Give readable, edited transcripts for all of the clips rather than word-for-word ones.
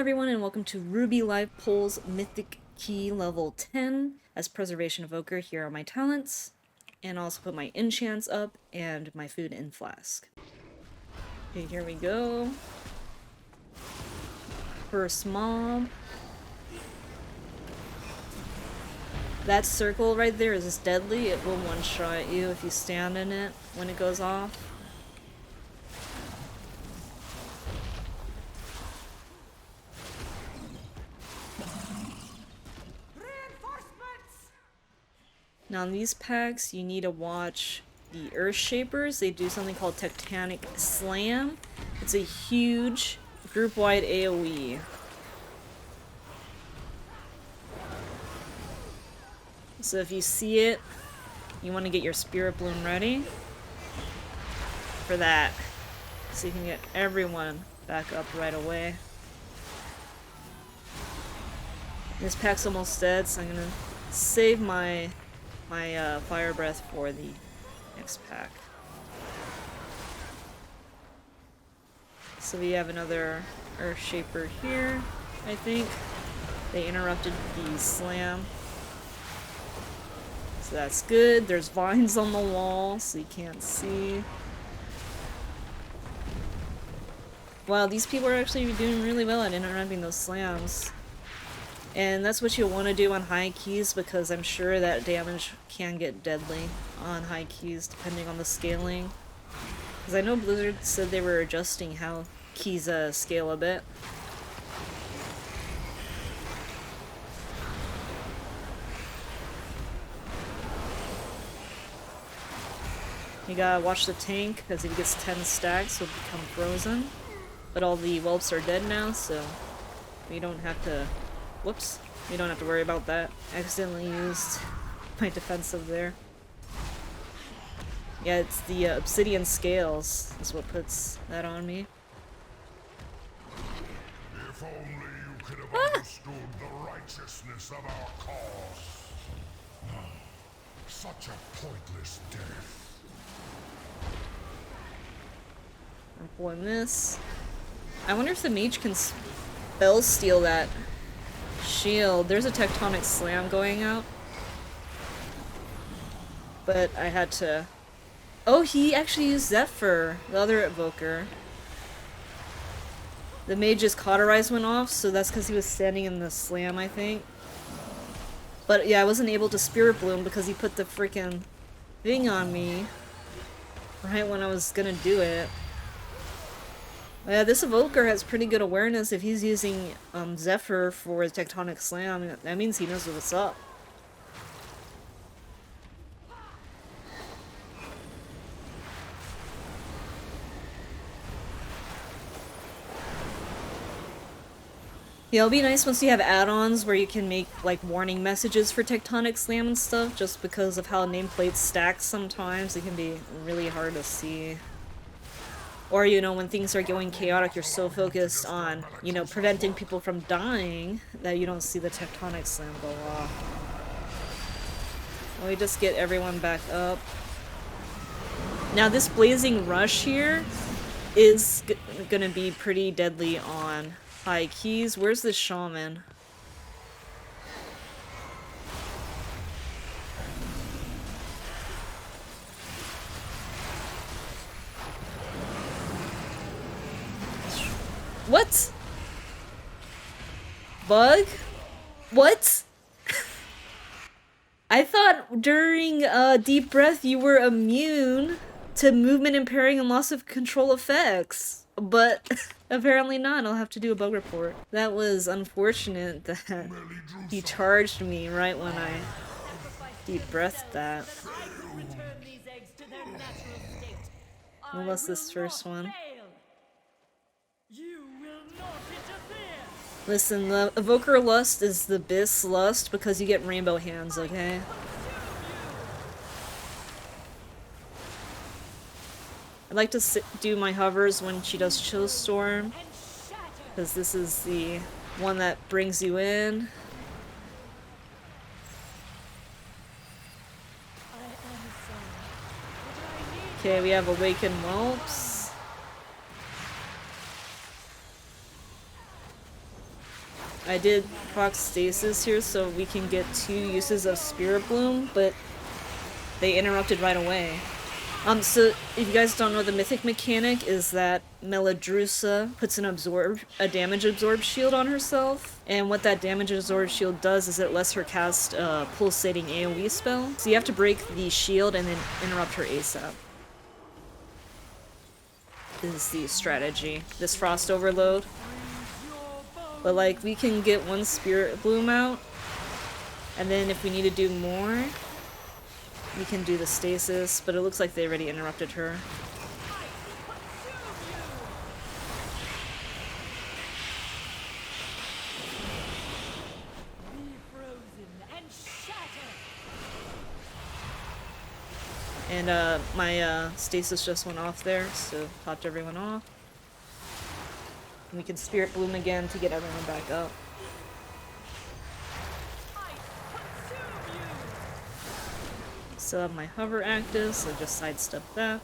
everyone, and welcome to Ruby Live Poll's Mythic Key level 10 as Preservation Evoker. Here are my talents, and I'll also put my enchants up and my food in flask. Okay, here we go. First mob. That circle right there is deadly. It will one-shot you if you stand in it when it goes off. Now in these packs, you need to watch the Earth Shapers. They do something called Tectonic Slam. It's a huge group-wide AoE. So if you see it, you want to get your Spirit Bloom ready for that, so you can get everyone back up right away. This pack's almost dead, so I'm gonna save my Fire Breath for the next pack. So we have another Earth Shaper here, I think. They interrupted the slam. So that's good. There's vines on the wall, so you can't see. Wow, these people are actually doing really well at interrupting those slams. And that's what you'll want to do on high keys, because I'm sure that damage can get deadly on high keys depending on the scaling. Because I know Blizzard said they were adjusting how keys scale a bit. You gotta watch the tank, because if he gets 10 stacks, he'll become frozen. But all the whelps are dead now, so we don't have to... Whoops. We don't have to worry about that. Accidentally used my defensive there. Yeah, it's the obsidian scales is what puts that on me. If only you could have understood the righteousness of our cause. Such a pointless death. I'm pulling this. I wonder if the mage can spell steal that shield. There's a Tectonic Slam going out. But I had to... Oh, he actually used Zephyr, the other Evoker. The mage's Cauterize went off, so that's because he was standing in the slam, I think. But yeah, I wasn't able to Spirit Bloom because he put the freaking thing on me right when I was gonna do it. Yeah, this Evoker has pretty good awareness. If he's using Zephyr for Tectonic Slam, that means he knows what's up. Yeah, it'll be nice once you have add-ons where you can make, like, warning messages for Tectonic Slam and stuff, just because of how nameplates stack sometimes. It can be really hard to see. Or, you know, when things are going chaotic, you're so focused on, you know, preventing people from dying that you don't see the Tectonic Slam go off. Let me just get everyone back up. Now, this Blazing Rush here is gonna be pretty deadly on high keys. Where's the Shaman? What? Bug? What? I thought during Deep Breath you were immune to movement impairing and loss of control effects, but apparently not. I'll have to do a bug report. That was unfortunate that he charged me right when I Deep Breathed that. Unless this first one. Listen, the Evoker Lust is the Biss Lust because you get rainbow hands, okay? I'd like to do my hovers when she does Chill Storm, because this is the one that brings you in. Okay, we have Awakened Whelps. I did proc stasis here so we can get 2 uses of Spirit Bloom, but they interrupted right away. So if you guys don't know, the Mythic mechanic is that Melidrussa puts a damage absorb shield on herself, and what that damage absorb shield does is it lets her cast a pulsating AoE spell. So you have to break the shield and then interrupt her ASAP. Is the strategy. This Frost Overload. But like, we can get 1 Spirit Bloom out, and then if we need to do more, we can do the stasis, but it looks like they already interrupted her. And my stasis just went off there, so popped everyone off. And we can Spirit Bloom again to get everyone back up. Still have my hover active, so just sidestep that.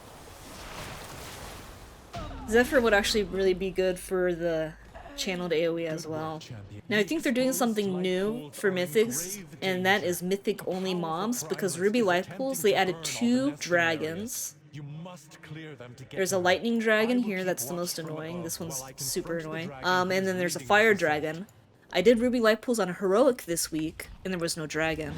Zephyr would actually really be good for the channeled AoE as well. Now I think they're doing something new for Mythics, and that is Mythic only mobs, because Ruby Life Pools, they added 2 dragons. There's a lightning dragon here, that's the most annoying. This one's super annoying. And then there's a fire dragon. I did Ruby Life Pools on Heroic this week, and there was no dragon.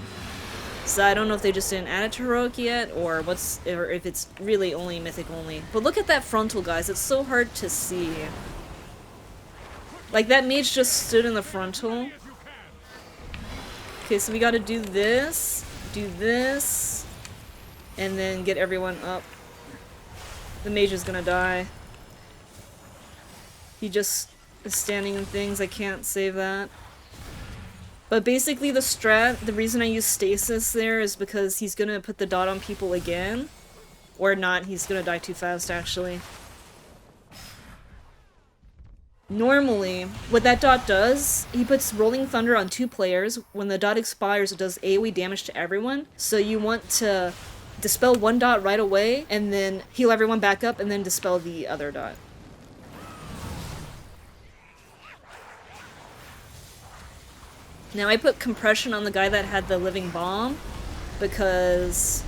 So I don't know if they just didn't add it to Heroic yet, or if it's really only Mythic only. But look at that frontal, guys. It's so hard to see. Like, that mage just stood in the frontal. Okay, so we gotta do this, and then get everyone up. The mage is gonna die. He just is standing in things. I can't save that. But basically the reason I use stasis there is because he's gonna put the dot on people again. Or not, he's gonna die too fast actually. Normally, what that dot does, he puts Rolling Thunder on 2 players. When the dot expires, it does AoE damage to everyone. So you want to dispel 1 dot right away, and then heal everyone back up, and then dispel the other dot. Now I put compression on the guy that had the living bomb because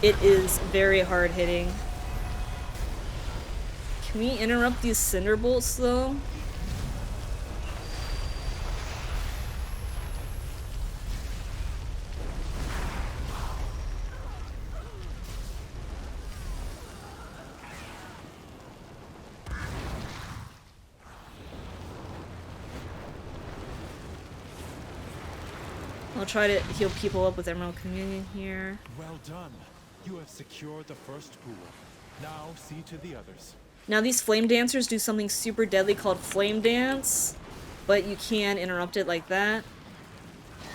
it is very hard hitting. Can we interrupt these cinder bolts though? I'll try to heal people up with Emerald Communion here. Well done. You have secured the first pool. Now see to the others. Now these Flame Dancers do something super deadly called Flame Dance, but you can interrupt it like that.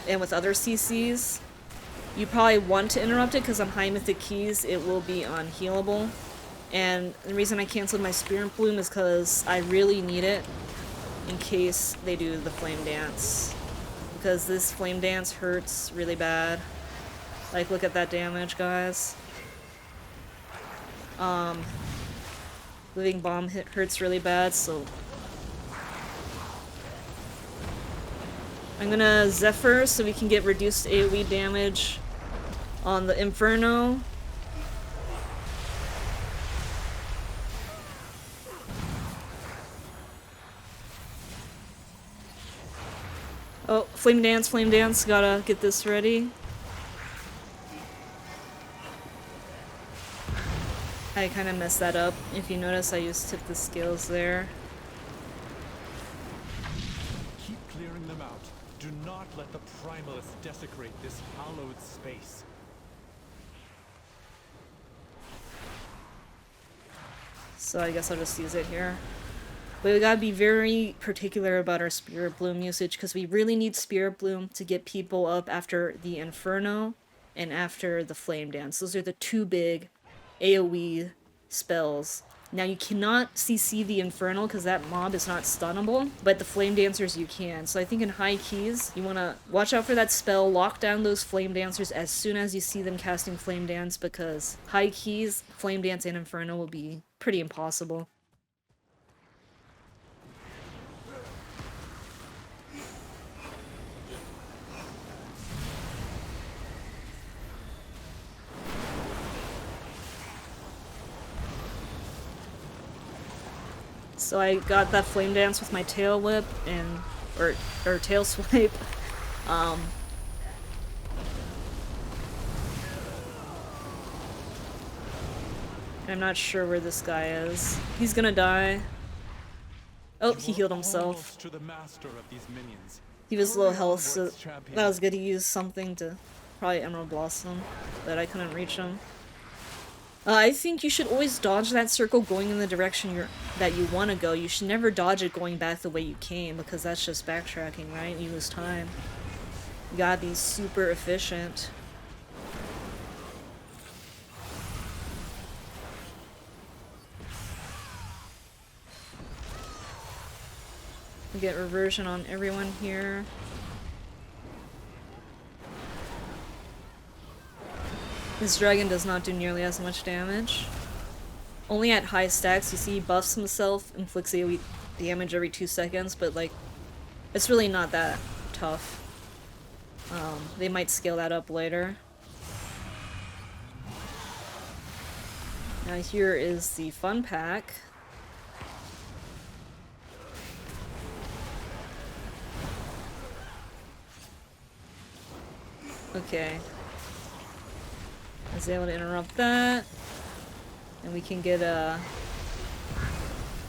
And with other CCs, you probably want to interrupt it because on high mythic keys it will be unhealable. And the reason I canceled my Spirit Bloom is because I really need it in case they do the Flame Dance. Because this Flame Dance hurts really bad. Like, look at that damage, guys. Living Bomb hurts really bad, so... I'm gonna Zephyr so we can get reduced AoE damage on the Inferno. Oh, Flame Dance, gotta get this ready. I kinda messed that up. If you notice, I used Tip the Scales there. Keep clearing them out. Do not let the Primalists desecrate this hallowed space. So I guess I'll just use it here. But we gotta be very particular about our Spirit Bloom usage, because we really need Spirit Bloom to get people up after the Inferno and after the Flame Dance. Those are the 2 big AoE spells. Now you cannot CC the Infernal because that mob is not stunnable, but the Flame Dancers you can. So I think in high keys, you want to watch out for that spell, lock down those Flame Dancers as soon as you see them casting Flame Dance, because high keys, Flame Dance and Inferno will be pretty impossible. So I got that flame dance with my tail whip and or tail swipe. And I'm not sure where this guy is. He's gonna die. Oh, he healed himself. To the master of these minions. He was low Hurry health, so onwards, champion. that was good. He used something to probably Emerald Blossom, but I couldn't reach him. I think you should always dodge that circle going in the direction that you want to go. You should never dodge it going back the way you came, because that's just backtracking, right? You lose time. You gotta be super efficient. Get reversion on everyone here. This dragon does not do nearly as much damage. Only at high stacks, you see he buffs himself, inflicts AoE damage every 2 seconds, but like, it's really not that tough. They might scale that up later. Now here is the fun pack. Okay. I was able to interrupt that. And we can get a...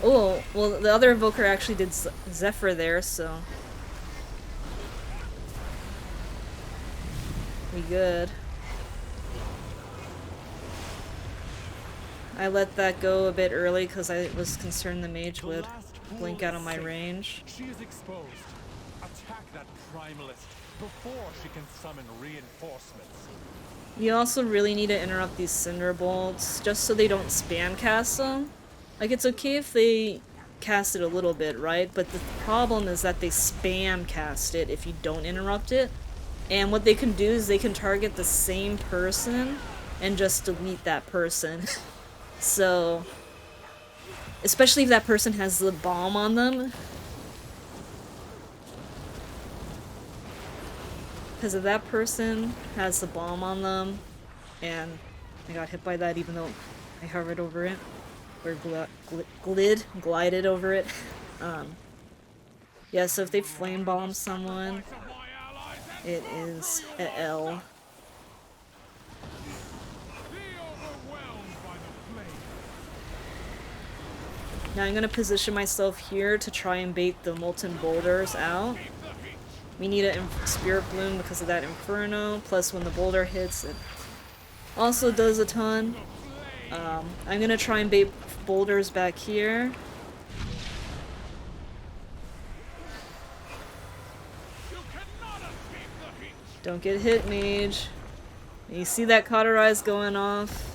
Oh, well the other Evoker actually did Zephyr there, so... We good. I let that go a bit early because I was concerned the mage would blink out of my range. She is exposed. Attack that primalist before she can summon reinforcements. You also really need to interrupt these Cinder Bolts, just so they don't spam cast them. Like, it's okay if they cast it a little bit, right? But the problem is that they spam cast it if you don't interrupt it. And what they can do is they can target the same person and just delete that person. So, especially if that person has the bomb on them. Because if that person has the bomb on them, and I got hit by that even though I hovered over it, or glided over it. Yeah, so if they flame bomb someone, it is a L. Now I'm gonna position myself here to try and bait the molten boulders out. We need a Spirit Bloom because of that Inferno, plus when the boulder hits it also does a ton. I'm gonna try and bait boulders back here. Don't get hit, mage. You see that cauterize going off?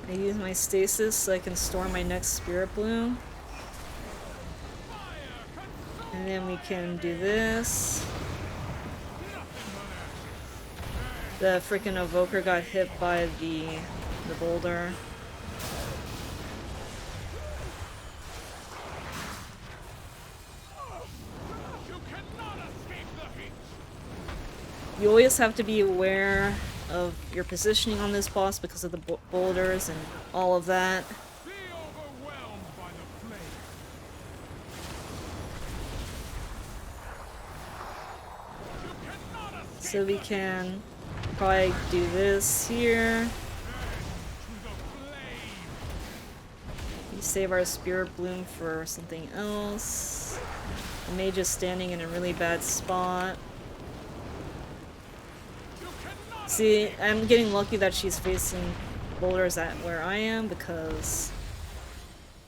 I use my stasis so I can store my next Spirit Bloom. And then we can do this. The freaking Evoker got hit by the boulder. You always have to be aware of your positioning on this boss because of the boulders and all of that. So we can probably do this here. We save our Spirit Bloom for something else. The mage is standing in a really bad spot. See, I'm getting lucky that she's facing boulders at where I am because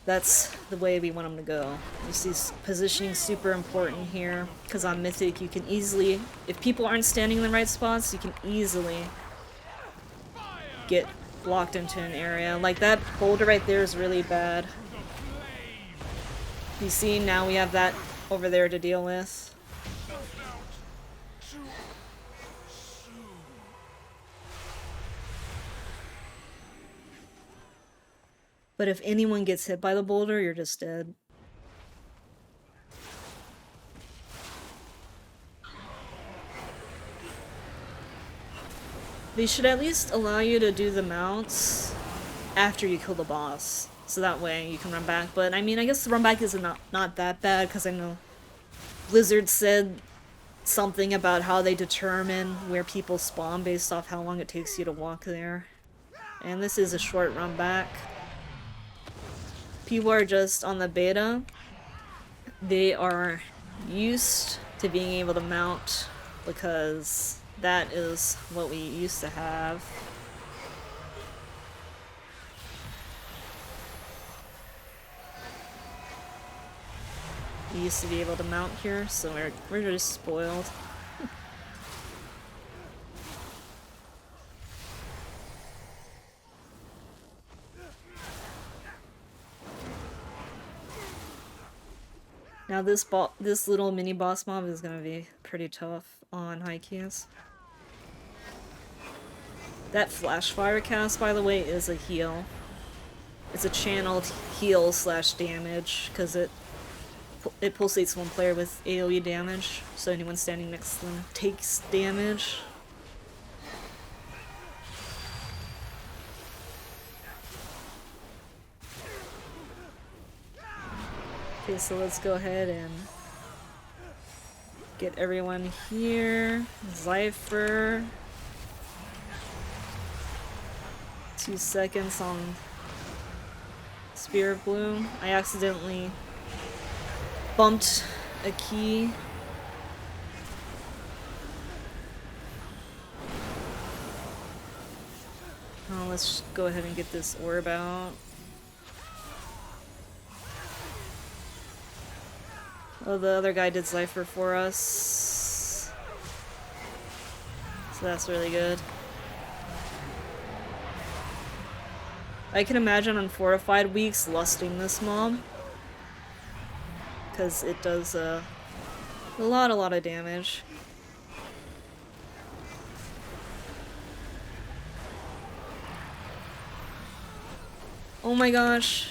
that's the way we want them to go. You see, positioning super important here because on Mythic you can easily, if people aren't standing in the right spots, you can easily get blocked into an area. Like that boulder right there is really bad. You see, now we have that over there to deal with. But if anyone gets hit by the boulder, you're just dead. They should at least allow you to do the mounts after you kill the boss. So that way you can run back. But I mean, I guess the run back is not that bad, because I know Blizzard said something about how they determine where people spawn based off how long it takes you to walk there. And this is a short run back. People are just on the beta. They are used to being able to mount because that is what we used to have. We used to be able to mount here, so we're just spoiled. Now this little mini boss mob is gonna be pretty tough on high keys. That flash fire cast, by the way, is a heal. It's a channeled heal / damage because it pulsates one player with AoE damage, so anyone standing next to them takes damage. Okay, so let's go ahead and get everyone here. Zypher. 2 seconds on Spear of Bloom. I accidentally bumped a key. Oh, let's go ahead and get this orb out. Oh, the other guy did Zypher for us. So that's really good. I can imagine on fortified weeks lusting this mob. Because it does a lot of damage. Oh my gosh.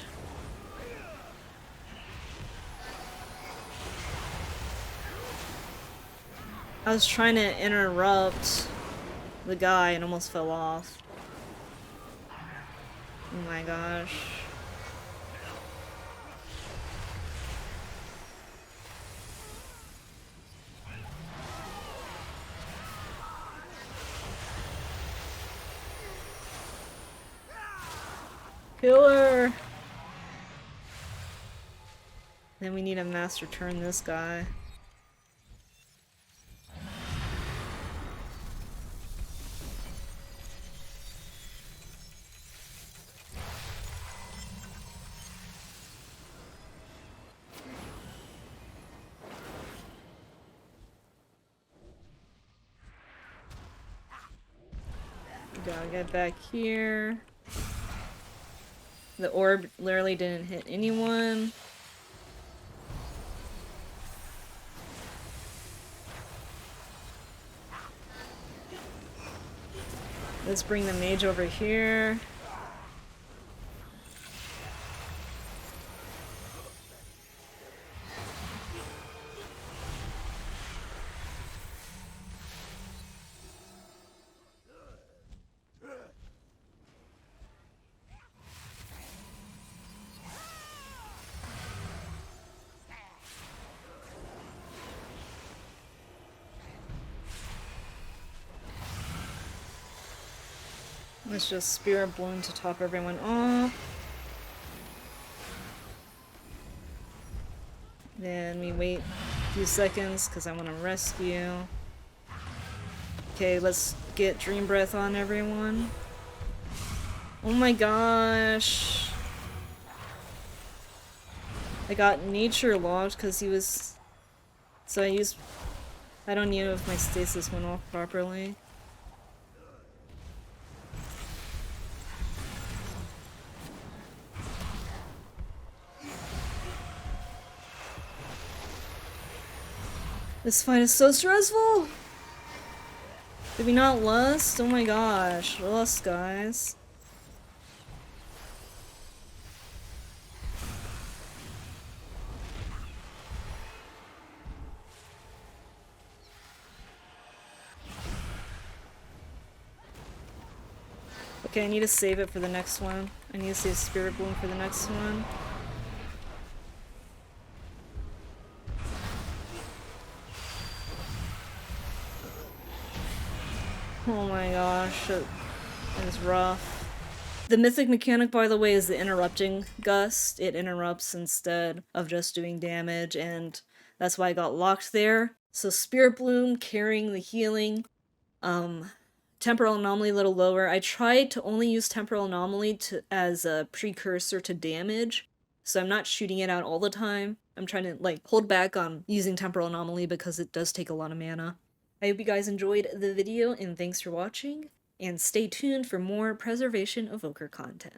I was trying to interrupt the guy and almost fell off. Oh my gosh. Killer! Then we need a master turn this guy. Gotta get back here. The orb literally didn't hit anyone. Let's bring the mage over here. Let's just Spirit Bloom to top everyone off. Then we wait a few seconds because I want to rescue. Okay, let's get Dream Breath on everyone. Oh my gosh. I got Nature locked because he was... So I don't know if my stasis went off properly. This fight is so stressful! Did we not lust? Oh my gosh. Lust, guys. Okay, I need to save it for the next one. I need to save Spirit Bloom for the next one. Oh my gosh, it is rough. The Mythic mechanic, by the way, is the interrupting gust. It interrupts instead of just doing damage, and that's why I got locked there. So Spirit Bloom carrying the healing. Temporal Anomaly a little lower. I tried to only use Temporal Anomaly as a precursor to damage, so I'm not shooting it out all the time. I'm trying to, like, hold back on using Temporal Anomaly because it does take a lot of mana. I hope you guys enjoyed the video, and thanks for watching, and stay tuned for more Preservation Evoker content.